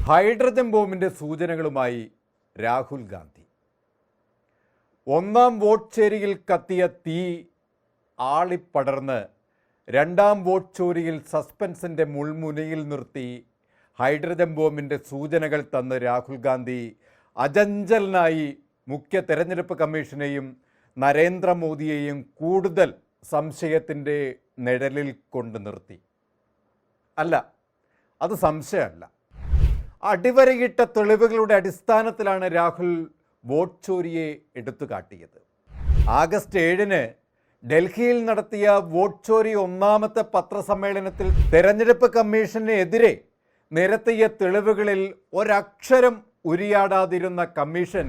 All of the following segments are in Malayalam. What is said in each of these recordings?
ഹൈഡ്രജൻ ബോംബിൻ്റെ സൂചനകളുമായി രാഹുൽ ഗാന്ധി. ഒന്നാം വോട്ട് ചേരിയിൽ കത്തിയ തീ ആളിപ്പടർന്ന് രണ്ടാം വോട്ട് ചോരിയിൽ സസ്പെൻസിൻ്റെ മുൾമുനയിൽ നിർത്തി ഹൈഡ്രജൻ ബോംബിൻ്റെ സൂചനകൾ തന്ന് രാഹുൽ ഗാന്ധി അചഞ്ചലനായി മുഖ്യ തെരഞ്ഞെടുപ്പ് കമ്മീഷനെയും നരേന്ദ്രമോദിയെയും കൂടുതൽ സംശയത്തിൻ്റെ നിഴലിൽ കൊണ്ട് നിർത്തി. അല്ല, അത് സംശയമല്ല. അടിവരയിട്ട തെളിവുകളുടെ അടിസ്ഥാനത്തിലാണ് രാഹുൽ വോട്ട് ചോരിയെ എടുത്തുകാട്ടിയത്. ആഗസ്റ്റ് 7-ന് ഡൽഹിയിൽ നടത്തിയ വോട്ട് ചോരി ഒന്നാമത്തെ പത്രസമ്മേളനത്തിൽ തെരഞ്ഞെടുപ്പ് കമ്മീഷനെതിരെ നിരത്തിയ തെളിവുകളിൽ ഒരക്ഷരം ഉരിയാടാതിരുന്ന കമ്മീഷൻ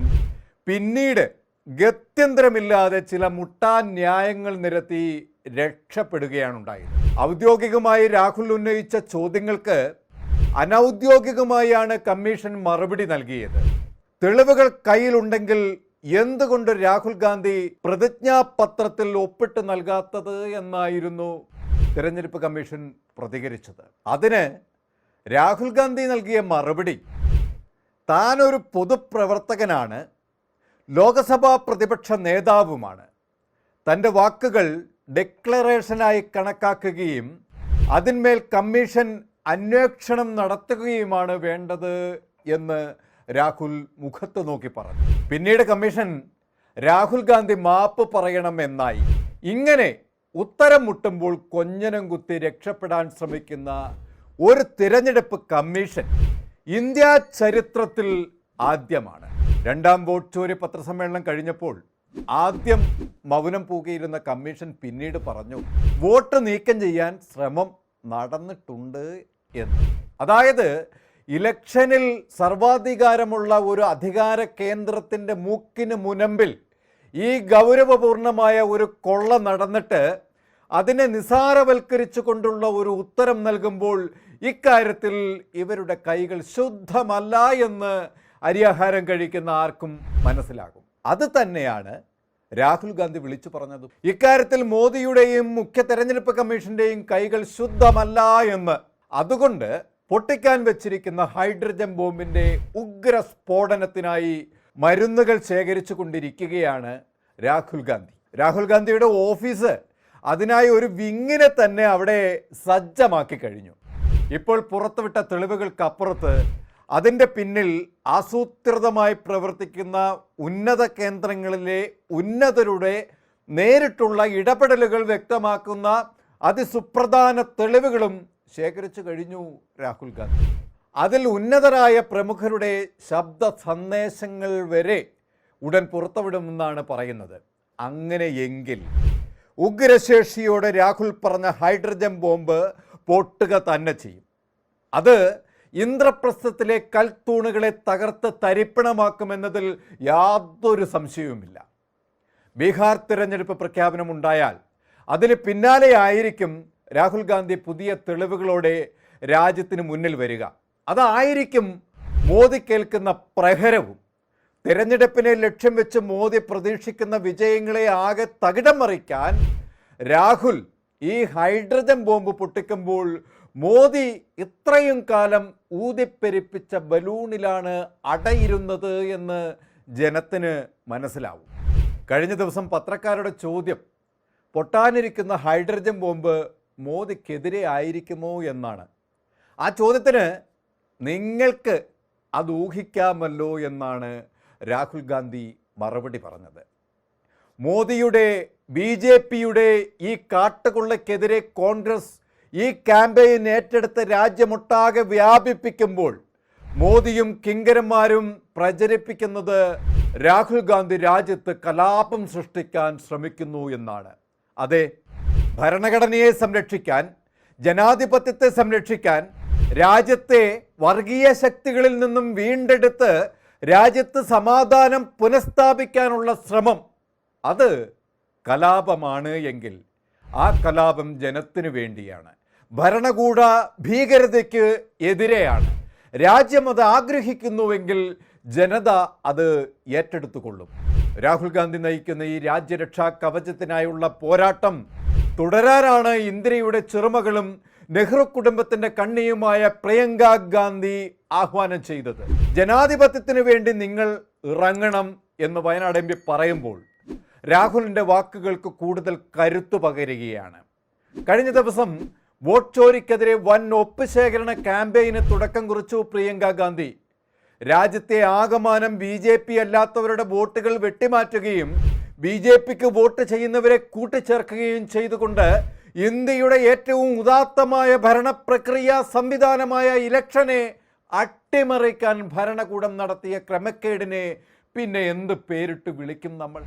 പിന്നീട് ഗത്യന്തരമില്ലാതെ ചില മുട്ടാൻ ന്യായങ്ങൾ നിരത്തി രക്ഷപ്പെടുകയാണുണ്ടായത്. ഔദ്യോഗികമായി രാഹുൽ ഉന്നയിച്ച ചോദ്യങ്ങൾക്ക് അനൗദ്യോഗികമായാണ് കമ്മീഷൻ മറുപടി നൽകിയത്. തെളിവുകൾ കയ്യിലുണ്ടെങ്കിൽ എന്തുകൊണ്ട് രാഹുൽ ഗാന്ധി പ്രതിജ്ഞാപത്രത്തിൽ ഒപ്പിട്ട് നൽകാത്തത് എന്നായിരുന്നു തെരഞ്ഞെടുപ്പ് കമ്മീഷൻ പ്രതികരിച്ചത്. അതിന് രാഹുൽ ഗാന്ധി നൽകിയ മറുപടി, താനൊരു പൊതുപ്രവർത്തകനാണ്, ലോകസഭാ പ്രതിപക്ഷ നേതാവുമാണ്, തൻ്റെ വാക്കുകൾ ഡിക്ലറേഷനായി കണക്കാക്കുകയും അതിന്മേൽ കമ്മീഷൻ അന്വേഷണം നടത്തുകയുമാണ് വേണ്ടത് എന്ന് രാഹുൽ മുഖത്ത് നോക്കി പറഞ്ഞു. പിന്നീട് കമ്മീഷൻ രാഹുൽ ഗാന്ധി മാപ്പ് പറയണമെന്നായി. ഇങ്ങനെ ഉത്തരം മുട്ടുമ്പോൾ കൊഞ്ഞനം കുത്തി രക്ഷപ്പെടാൻ ശ്രമിക്കുന്ന ഒരു തിരഞ്ഞെടുപ്പ് കമ്മീഷൻ ഇന്ത്യ ചരിത്രത്തിൽ ആദ്യമാണ്. രണ്ടാം വോട്ട് ചോരി പത്രസമ്മേളനം കഴിഞ്ഞപ്പോൾ ആദ്യം മൗനം പൂകിയിരുന്ന കമ്മീഷൻ പിന്നീട് പറഞ്ഞു, വോട്ട് നീക്കം ചെയ്യാൻ ശ്രമം നടന്നിട്ടുണ്ട് എന്ന്. അതായത് ഇലക്ഷനിൽ സർവാധികാരമുള്ള ഒരു അധികാര കേന്ദ്രത്തിൻ്റെ മൂക്കിന് മുനമ്പിൽ ഈ ഗൗരവപൂർണമായ ഒരു കൊള്ള നടന്നിട്ട് അതിനെ നിസാരവൽക്കരിച്ചു കൊണ്ടുള്ള ഒരു ഉത്തരം നൽകുമ്പോൾ ഇക്കാര്യത്തിൽ ഇവരുടെ കൈകൾ ശുദ്ധമല്ല എന്ന് അരിയാഹാരം കഴിക്കുന്ന ആർക്കും മനസ്സിലാകും. അത് തന്നെയാണ് രാഹുൽ ഗാന്ധി വിളിച്ചു പറഞ്ഞത്. ഇക്കാര്യത്തിൽ മോദിയുടെയും മുഖ്യ തെരഞ്ഞെടുപ്പ് കമ്മീഷന്റെയും കൈകൾ ശുദ്ധമല്ല എന്ന്. അതുകൊണ്ട് പൊട്ടിക്കാൻ വെച്ചിരിക്കുന്ന ഹൈഡ്രജൻ ബോംബിന്റെ ഉഗ്ര സ്ഫോടനത്തിനായി മരുന്നുകൾ ശേഖരിച്ചു കൊണ്ടിരിക്കുകയാണ് രാഹുൽ ഗാന്ധി. രാഹുൽ ഗാന്ധിയുടെ ഓഫീസ് അതിനായി ഒരു വിങ്ങിനെ തന്നെ അവിടെ സജ്ജമാക്കി കഴിഞ്ഞു. ഇപ്പോൾ പുറത്തുവിട്ട തെളിവുകൾക്കപ്പുറത്ത് അതിൻ്റെ പിന്നിൽ ആസൂത്രിതമായി പ്രവർത്തിക്കുന്ന ഉന്നത കേന്ദ്രങ്ങളിലെ ഉന്നതരുടെ നേരിട്ടുള്ള ഇടപെടലുകൾ വ്യക്തമാക്കുന്ന അതിസുപ്രധാന തെളിവുകളും ശേഖരിച്ചു കഴിഞ്ഞു രാഹുൽ ഗാന്ധി. അതിൽ ഉന്നതരായ പ്രമുഖരുടെ ശബ്ദ സന്ദേശങ്ങൾ വരെ ഉടൻ പുറത്തുവിടുമെന്നാണ് പറയുന്നത്. അങ്ങനെയെങ്കിൽ ഉഗ്രശേഷിയോടെ രാഹുൽ പറഞ്ഞ ഹൈഡ്രജൻ ബോംബ് പൊട്ടുക തന്നെ ചെയ്യും. അത് ഇന്ദ്രപ്രസ്ഥത്തിലെ കൽത്തൂണുകളെ തകർത്ത് തരിപ്പണമാക്കുമെന്നതിൽ യാതൊരു സംശയവുമില്ല. ബീഹാർ തിരഞ്ഞെടുപ്പ് പ്രഖ്യാപനമുണ്ടായാൽ അതിന് പിന്നാലെയായിരിക്കും രാഹുൽ ഗാന്ധി പുതിയ തെളിവുകളോടെ രാജ്യത്തിന് മുന്നിൽ വരിക. അതായിരിക്കും മോദി കേൾക്കുന്ന പ്രഹരവും. തിരഞ്ഞെടുപ്പിനെ ലക്ഷ്യം വെച്ച് മോദി പ്രതീക്ഷിക്കുന്ന വിജയങ്ങളെ ആകെ തകിടം മറിക്കാൻ രാഹുൽ ഈ ഹൈഡ്രജൻ ബോംബ് പൊട്ടിക്കുമ്പോൾ മോദി ഇത്രയും കാലം ഊതിപ്പെരിപ്പിച്ച ബലൂണിലാണ് അടയിരുന്നത് എന്ന് ജനത്തിന് മനസ്സിലാവും. കഴിഞ്ഞ ദിവസം പത്രക്കാരുടെ ചോദ്യം പൊട്ടാനിരിക്കുന്ന ഹൈഡ്രജൻ ബോംബ് മോദിക്കെതിരെ ആയിരിക്കുമോ എന്നാണ്. ആ ചോദ്യത്തിന് നിങ്ങൾക്ക് അത് ഊഹിക്കാമല്ലോ എന്നാണ് രാഹുൽ ഗാന്ധി മറുപടി പറഞ്ഞത്. മോദിയുടെ BJPയുടെ ഈ കാട്ടുകൊള്ളയ്ക്കെതിരെ കോൺഗ്രസ് ഈ ക്യാമ്പയിൻ ഏറ്റെടുത്ത് രാജ്യമൊട്ടാകെ വ്യാപിപ്പിക്കുമ്പോൾ മോദിയും കിങ്കരന്മാരും പ്രചരിപ്പിക്കുന്നത് രാഹുൽ ഗാന്ധി രാജ്യത്ത് കലാപം സൃഷ്ടിക്കാൻ ശ്രമിക്കുന്നു എന്നാണ്. അതെ, ഭരണഘടനയെ സംരക്ഷിക്കാൻ, ജനാധിപത്യത്തെ സംരക്ഷിക്കാൻ, രാജ്യത്തെ വർഗീയ ശക്തികളിൽ നിന്നും വീണ്ടെടുത്ത് രാജ്യത്ത് സമാധാനം പുനഃസ്ഥാപിക്കാനുള്ള ശ്രമം അത് കലാപമാണ് എങ്കിൽ ആ കലാപം ജനത്തിനു വേണ്ടിയാണ്, ഭരണകൂട ഭീകരതയ്ക്ക് എതിരെയാണ്. രാജ്യം അത് ആഗ്രഹിക്കുന്നുവെങ്കിൽ ജനത അത് ഏറ്റെടുത്തുകൊള്ളും. രാഹുൽ ഗാന്ധി നയിക്കുന്ന ഈ രാജ്യരക്ഷാ കവചത്തിനായുള്ള പോരാട്ടം തുടരാനാണ് ഇന്ത്യയുടെ ചെറുമകളും നെഹ്റു കുടുംബത്തിന്റെ കണ്ണിയുമായ പ്രിയങ്ക ഗാന്ധി ആഹ്വാനം ചെയ്തത്. ജനാധിപത്യത്തിന് വേണ്ടി നിങ്ങൾ ഇറങ്ങണം എന്ന് വയനാട് MP പറയുമ്പോൾ രാഹുലിന്റെ വാക്കുകൾക്ക് കൂടുതൽ കരുത്തു പകരുകയാണ്. കഴിഞ്ഞ ദിവസം വോട്ട് ചോരിക്കെതിരെ വൻ ഒപ്പ് ശേഖരണ ക്യാമ്പയിന് തുടക്കം കുറിച്ചു പ്രിയങ്ക ഗാന്ധി. രാജ്യത്തെ ആകമാനം BJP അല്ലാത്തവരുടെ വോട്ടുകൾ വെട്ടിമാറ്റുകയും BJPക്ക് വോട്ട് ചെയ്യുന്നവരെ കൂട്ടിച്ചേർക്കുകയും ചെയ്തുകൊണ്ട് ഇന്ത്യയുടെ ഏറ്റവും ഉദാത്തമായ ഭരണപ്രക്രിയ സംവിധാനമായ ഇലക്ഷനെ അട്ടിമറിക്കാൻ ഭരണകൂടം നടത്തിയ ക്രമക്കേടിനെ പിന്നെ എന്ത് പേരിട്ട് വിളിക്കും നമ്മൾ?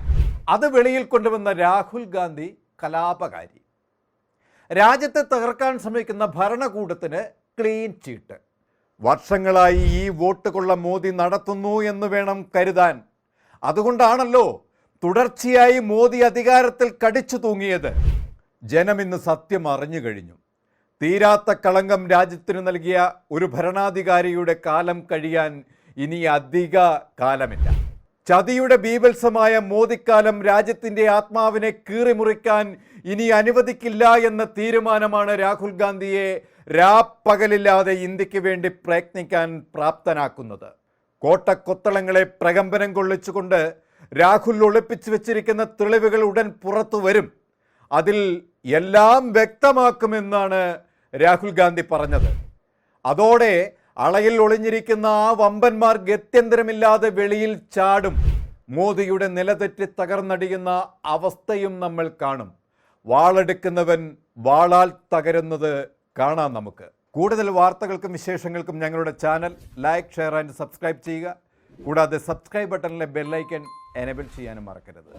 അത് വെളിയിൽ കൊണ്ടുവന്ന രാഹുൽ ഗാന്ധി കലാപകാരി. രാജ്യത്തെ തകർക്കാൻ ശ്രമിക്കുന്ന ഭരണകൂടത്തിന് ക്ലീൻ ചീട്ട്. വർഷങ്ങളായി ഈ വോട്ട് കൊള്ള മോദി നടത്തുന്നു എന്ന് വേണം കരുതാൻ. അതുകൊണ്ടാണല്ലോ തുടർച്ചയായി മോദി അധികാരത്തിൽ കടിച്ചു തൂങ്ങിയത്. ജനം ഇന്ന് സത്യം അറിഞ്ഞു കഴിഞ്ഞു. തീരാത്ത കളങ്കം രാജ്യത്തിന് നൽകിയ ഒരു ഭരണാധികാരിയുടെ കാലം കഴിയാൻ ഇനി അധിക കാലമില്ല. ചതിയുടെ ബീഭത്സമായ മോദിക്കാലം രാജ്യത്തിൻ്റെ ആത്മാവിനെ കീറിമുറിക്കാൻ ഇനി അനുവദിക്കില്ല എന്ന തീരുമാനമാണ് രാഹുൽ ഗാന്ധിയെ രാപ്പകലില്ലാതെ ഇന്ത്യക്ക് വേണ്ടി പ്രയത്നിക്കാൻ പ്രാപ്തനാക്കുന്നത്. കോട്ടക്കൊത്തളങ്ങളെ പ്രകമ്പനം കൊള്ളിച്ചുകൊണ്ട് രാഹുൽ ഒളിപ്പിച്ചു വെച്ചിരിക്കുന്ന തെളിവുകൾ ഉടൻ പുറത്തു വരും. അതിൽ എല്ലാം വ്യക്തമാക്കുമെന്നാണ് രാഹുൽ ഗാന്ധി പറഞ്ഞത്. അതോടെ അളയിൽ ഒളിഞ്ഞിരിക്കുന്ന ആ വമ്പന്മാർ ഗത്യന്തരമില്ലാതെ വെളിയിൽ ചാടും. മോദിയുടെ നിലതെറ്റി തകർന്നടിയുന്ന അവസ്ഥയും നമ്മൾ കാണും. വാളെടുക്കുന്നവൻ വാളാൽ തകരുന്നത് കാണാം നമുക്ക്. കൂടുതൽ വാർത്തകൾക്കും വിശേഷങ്ങൾക്കും ഞങ്ങളുടെ channel like, share and subscribe ചെയ്യുക. കൂടാതെ സബ്സ്ക്രൈബ് ബട്ടണിലെ ബെല്ലൈക്കൺ എനേബിൾ ചെയ്യാനും മറക്കരുത്.